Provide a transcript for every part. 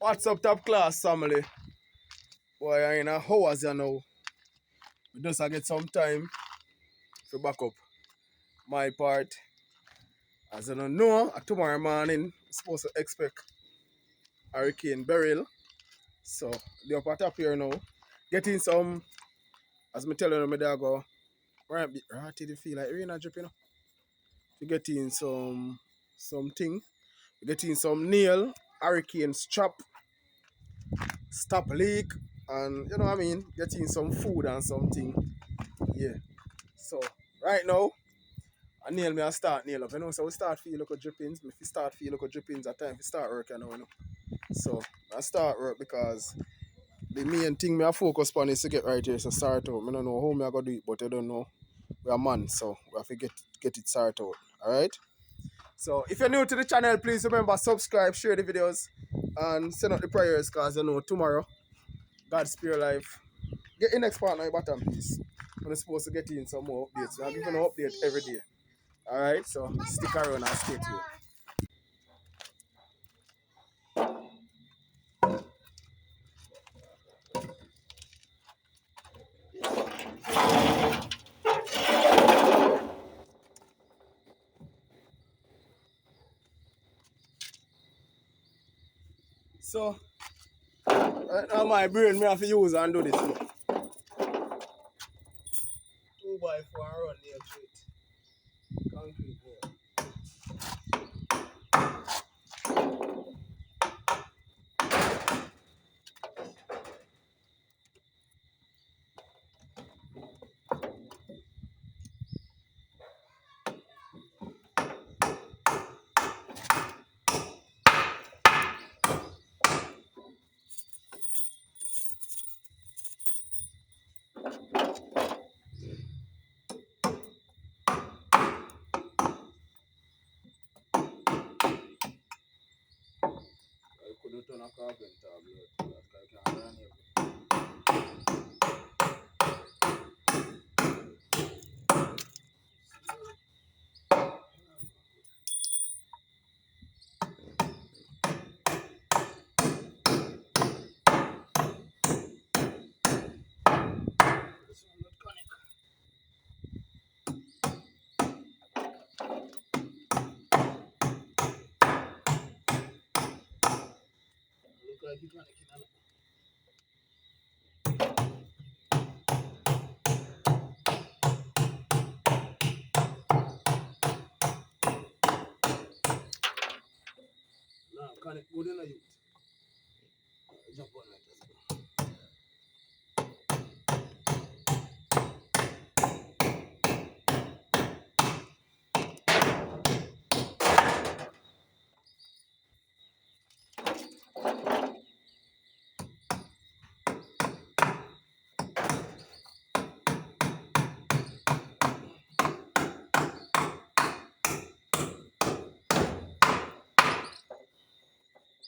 What's up, top class family? Boy, I in a hours you know. We just get some time to back up my part. As you don't know, tomorrow morning, we're supposed to expect Hurricane Beryl. So, the upper top here now. Getting some, as me telling you, my dog go, right, did feel like rain a drip, you know? To get in something. Getting some nail, hurricane strap, stop leak, and you know what I mean? Getting some food and something. Yeah. So right now, I nail me and start nail up. You know, so we start feel like a drippings. If we start feel like a drippings at time, we start work, you know. So I start work because the main thing me I focus on is to get right here, so start out. I don't know how me I gonna do it, but I don't know. We're a man, so we have to get it started out. Alright? So if you're new to the channel, please remember subscribe, share the videos, and send out the prayers because you know tomorrow, God spare life. Get in next part now, bottom please. We're supposed to get in some more updates. I'll give you an update every day. Alright, so stick around and stay tuned. So, right now my brain me have to use and do this. 2x4 run near straight. Concrete wall. I couldn't turn a carpenter blood. I can't run here. This one not connect. Look like it's connecting a lot. No, connect good enough youth. Jump on like this.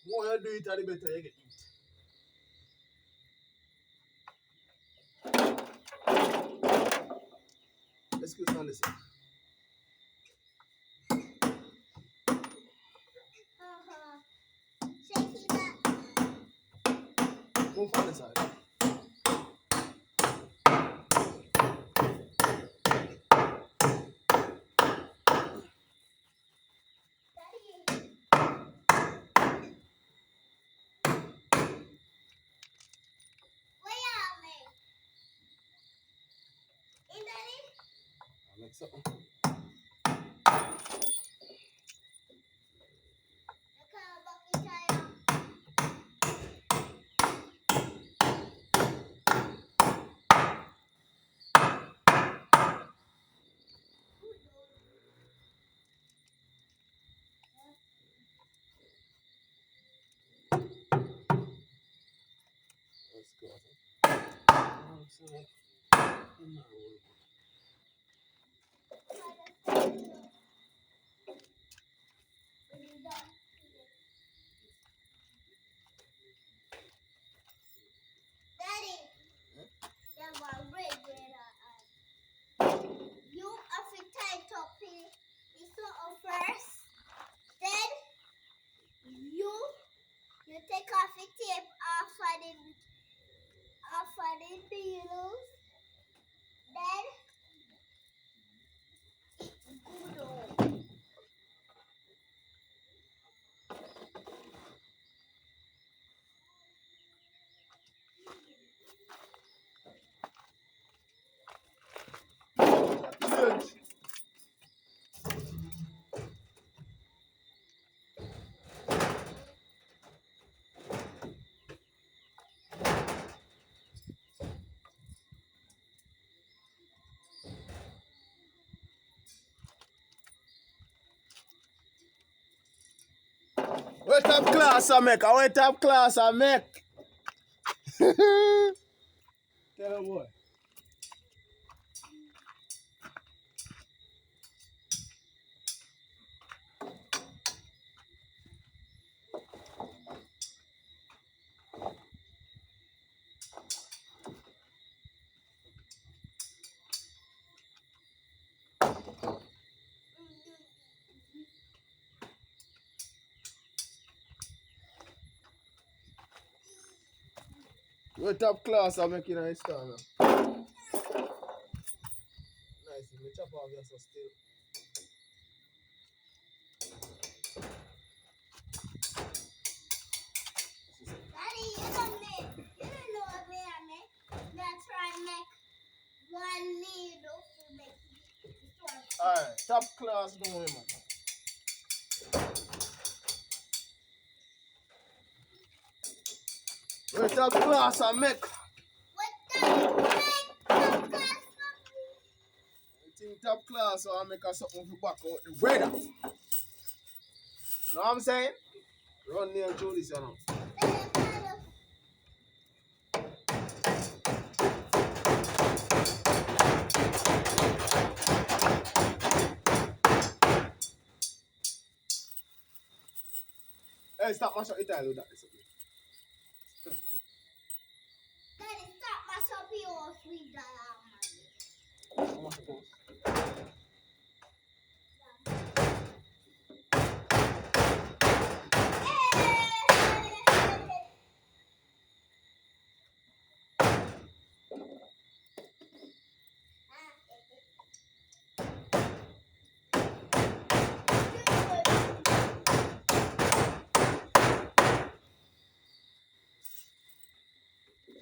More you do it, the better you get it. Excuse me, listen. Move on the side. I'll make something. Let's go. Daddy, that's my red. You have to tie top this one first. Then you take off the tape off of the needles. Then it go down. What up class I make? What up class I make? Tell him what? What up class I make in a store now? Nice, me chop off your so still. Daddy, you don't know what I make. Let's try and make one needle to make it. Alright, top class don't worry man. What up class I make? What Daddy make? Top class for me. I think top class so I make a something for back out the weather. You know what I'm saying? Run near through this you know. Hey, stop mash up the tile with that. Daddy, stop my shopping or sweet Mash up those.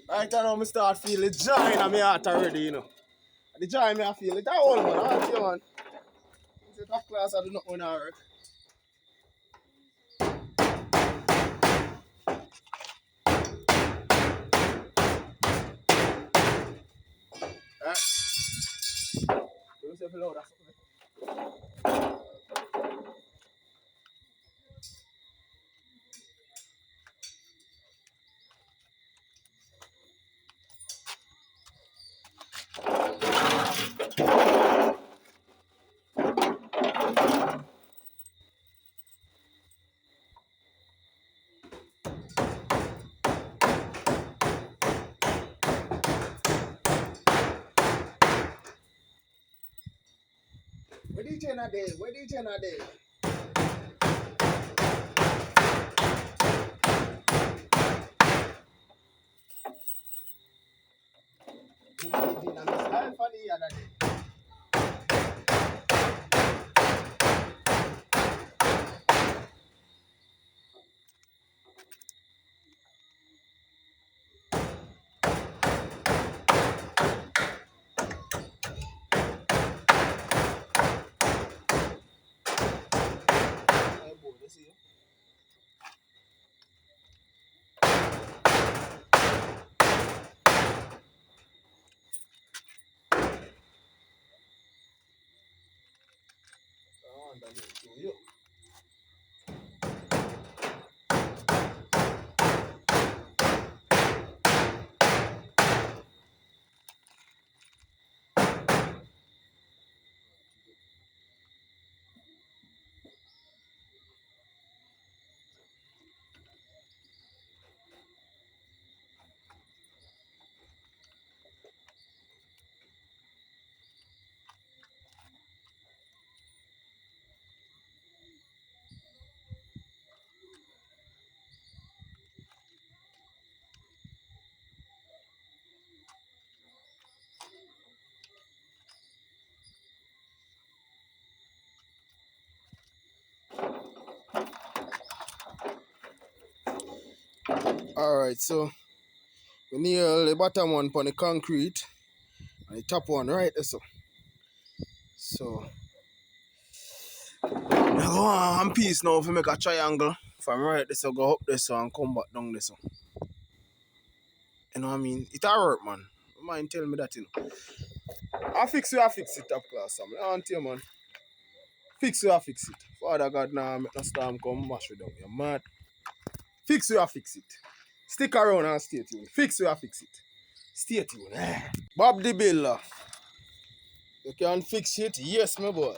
Right now, I start feeling joy in my heart already, you know. The joy me I feel it. I hold man, I want you man. It's a top class, I do not want to work. Alright. Do yourself a load or something. Where DJ na day? Where DJ na day? You know DJ na miss life for the other day. Hey boy, let's see you. I want that to you. Alright, so we nail the bottom one on the concrete and the top one right there. So I go on piece now if we make a triangle from right there, so go up there so and come back down there. So. You know what I mean? It all work, man. You mind telling me that, you know? I fix it, top class, Sam. I want you, man. Fix it. Father God, now make no storm come mash you down. You mad? Fix it. Stick around and stay tuned. Fix it. Stay tuned. Bob the Builder. You can fix it? Yes, my boy.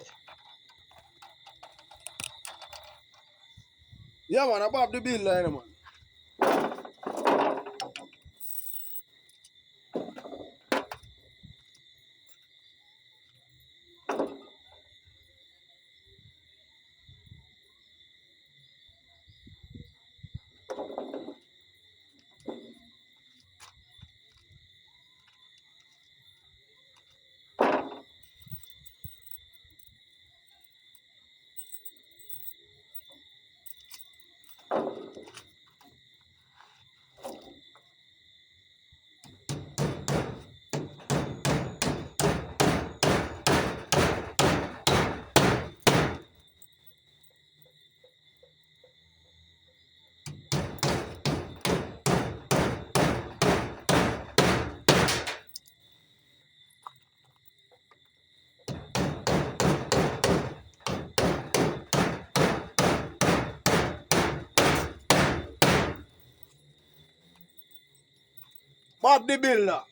Yeah, man, I Bob the Builder, you know, man. Bob the Builder.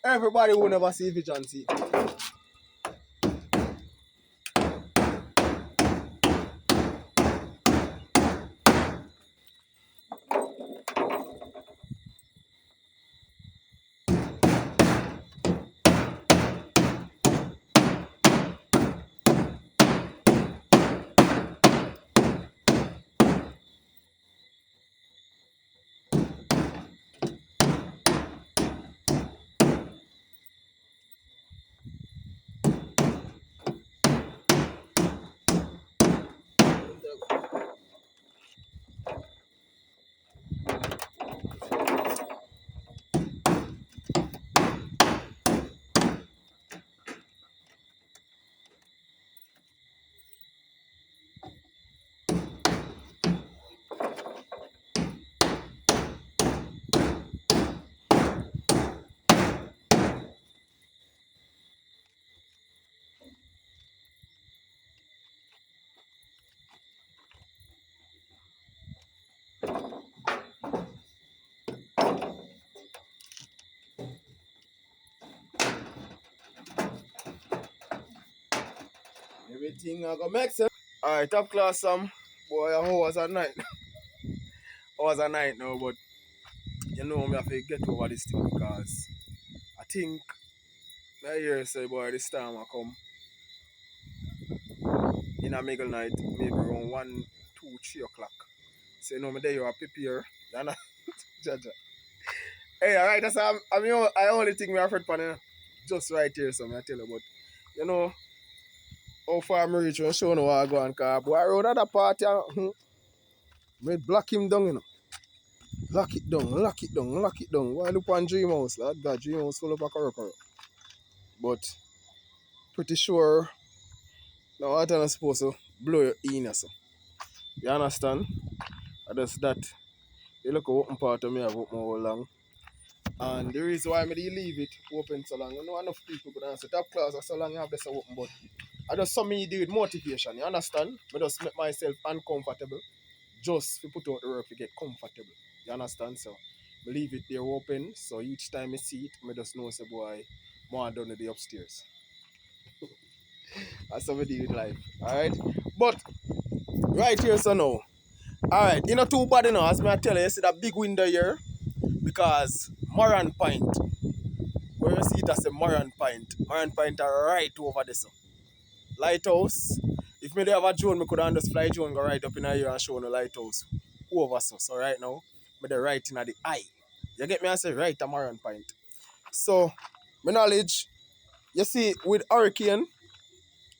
Everybody will never see vision, see. Everything I gonna make sense. Alright, top class, boy, how was a night? How was a night now, but you know me have to get over this thing because I think I hear say boy this time I come in a middle night, maybe around 1, 2, 3 o'clock. Say no me there you are prepare. You know? Jaja. Hey, alright, that's I only think me afraid pan just right here, so I tell you, but you know how far I'm reach when show no I go and car. Boy, I rode at the party me block him down, you know. Lock it down, lock it down, lock it down. Why look on Dream House, lad? God, Dream House full of a corro. But pretty sure now what I'm supposed to blow your in so. You understand? And just that you look open part of me have open all long. And the reason why I leave it open so long, you know enough people could answer top class so long I have this open, but I just saw me do with motivation, you understand? I just make myself uncomfortable just to put out the work to get comfortable. You understand? So I leave it there open so each time I see it, I just know say boy, more done with the upstairs. That's how I do with life. Alright? But right here so now. Alright, you know too bad you know, as I tell you see that big window here because Moran Point. Where you see it as a Moran Point. Moran Point are right over there. So. Lighthouse. If me they have a drone, me could just fly drone go right up in here and show the lighthouse. Over so. So right now, me the right in the eye. You get me? I say right a Moran Point. So, my knowledge, you see, with hurricane,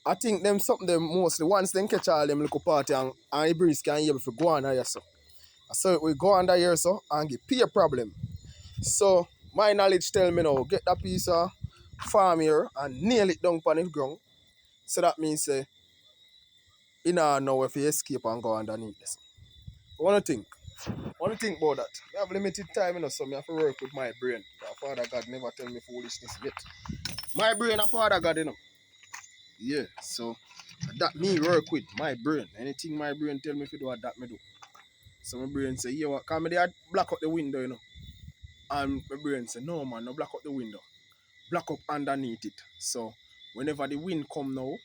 I think them something them mostly once they catch all them little party and the breeze can able to go under here so. So we go under here so and get pay problem. So my knowledge tell me now, get that piece of farm here and nail it down on the ground. So that means you know if you escape and go underneath this. What do you think? What do you think about that? I have limited time, you know, so I have to work with my brain. Father God never tell me foolishness yet. My brain a Father God, you know. Yeah, so that me work with my brain. Anything my brain tell me to do, that me do. So my brain say, yeah, what? Come me there, block up the window, you know. And my brain say, no man, no block up the window. Block up underneath it. So whenever the wind come now,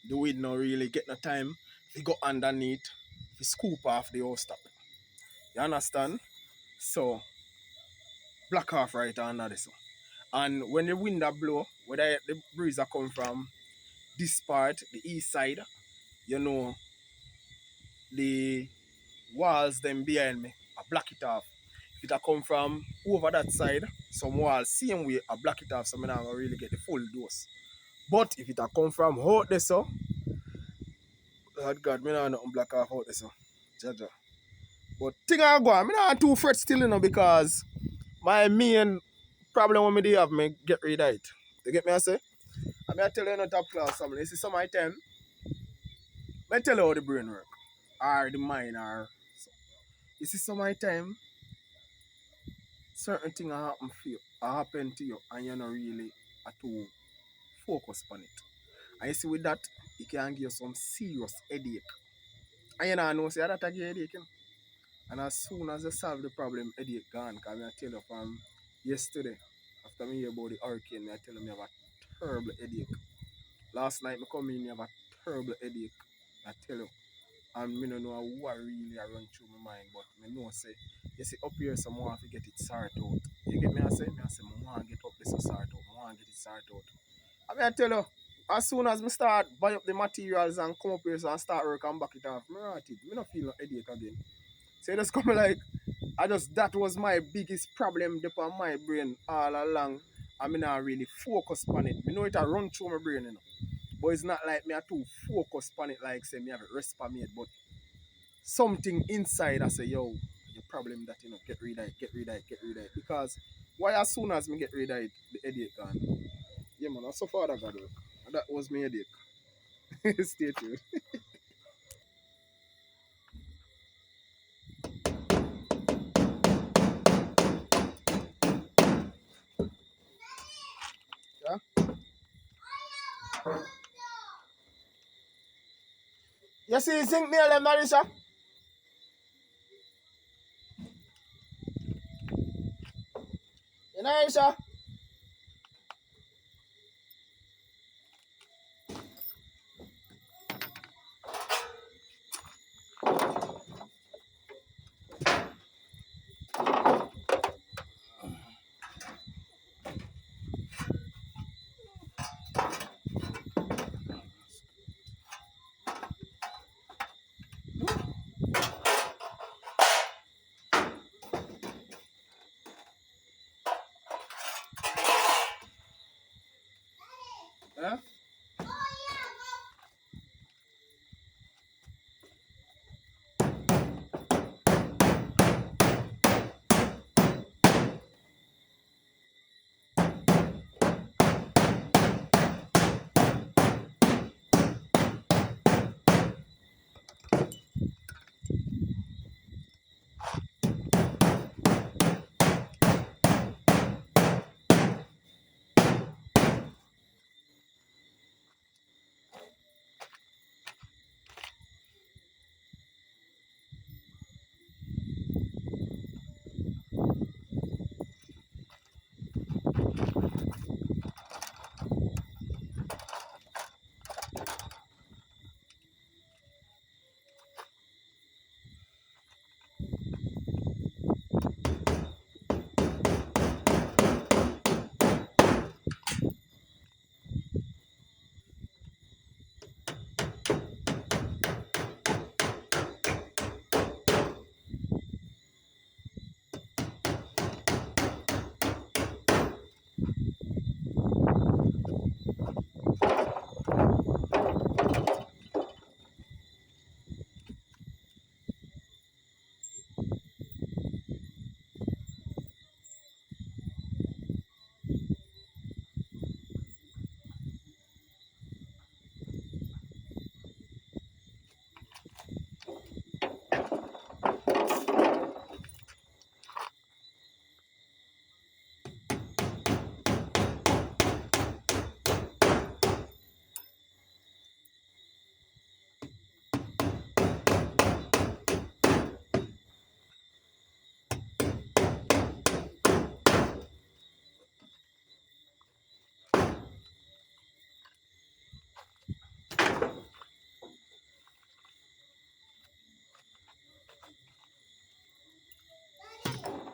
the wind no really get no time. We go underneath, we scoop off the house top. You understand? So block off right under this. And when the wind a blow, whether the breeze a come from this part, the east side, you know, the walls them behind me, I block it off. If it a come from over that side, some walls same way, I block it off so I not gonna really get the full dose. But if it a come from out there so, Lord God, me not nothing block off out there so. Jaja. But thing I go on, me not too fret still, you know, because my main problem when me do have me get rid of it. You get me I say? I mean I tell you no top class something. You see some of the time, I tell you how the brain work. Or the mind or so. You see some of the time, certain things happen to you and you're not really at all focused on it. And you see with that, it can give you some serious headache. And you know say that I give headache. You know? And as soon as you solve the problem, headache gone. Because I tell you from yesterday, after me hear about the hurricane, I tell you I have a terrible headache. Last night I come in, I have a terrible headache. I tell you. And I don't know what really I run through my mind, but I know say, you see up here some want to get it sorted out. You get me I say? I want to get up this and sort out. I want to get it sorted out. I tell you, as soon as I start buy up the materials and come up here and start work and back it off, I don't feel no headache again. So it just come like, that was my biggest problem on my brain all along. I not really focus on it. I know it run through my brain, you know. But it's not like me I too focus on it like say me have a rest on me, but something inside I say, yo, your problem that you know, get rid of it, get rid of it, get rid of it. Because why as soon as me get rid of it, the headache gone. Yeah man, that's so far that got work. And that was my headache. Stay tuned. Yeah? You see the zinc nail them Marisha? You know Marisha? Eh?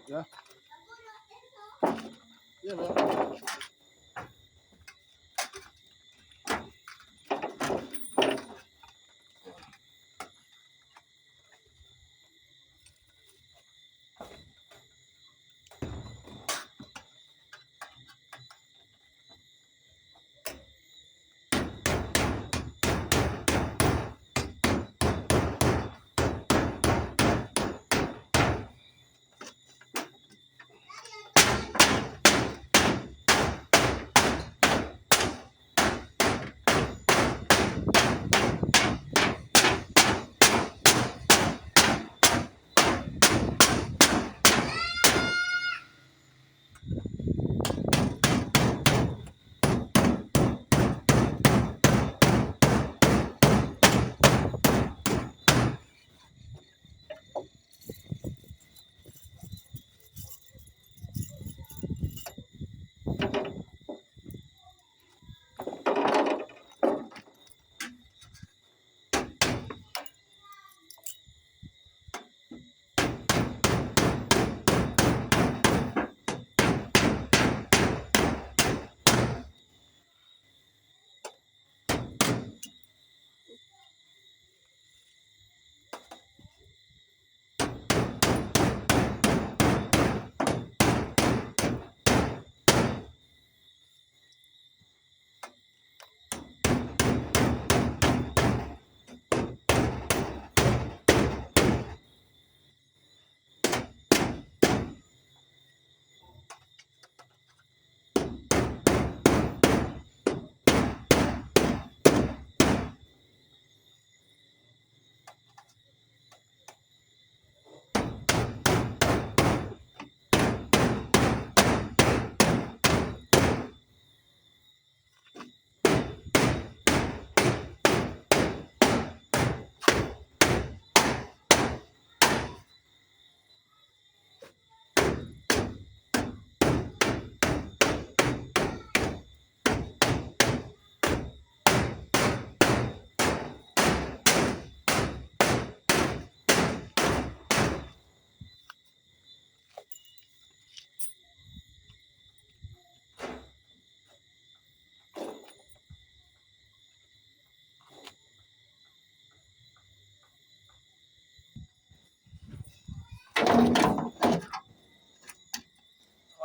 Yeah. Yeah, man.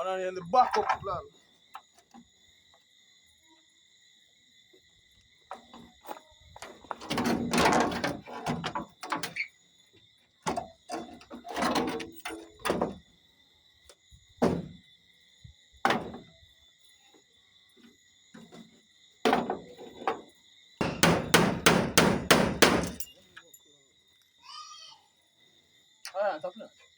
And then in the backup plan. dance, up now.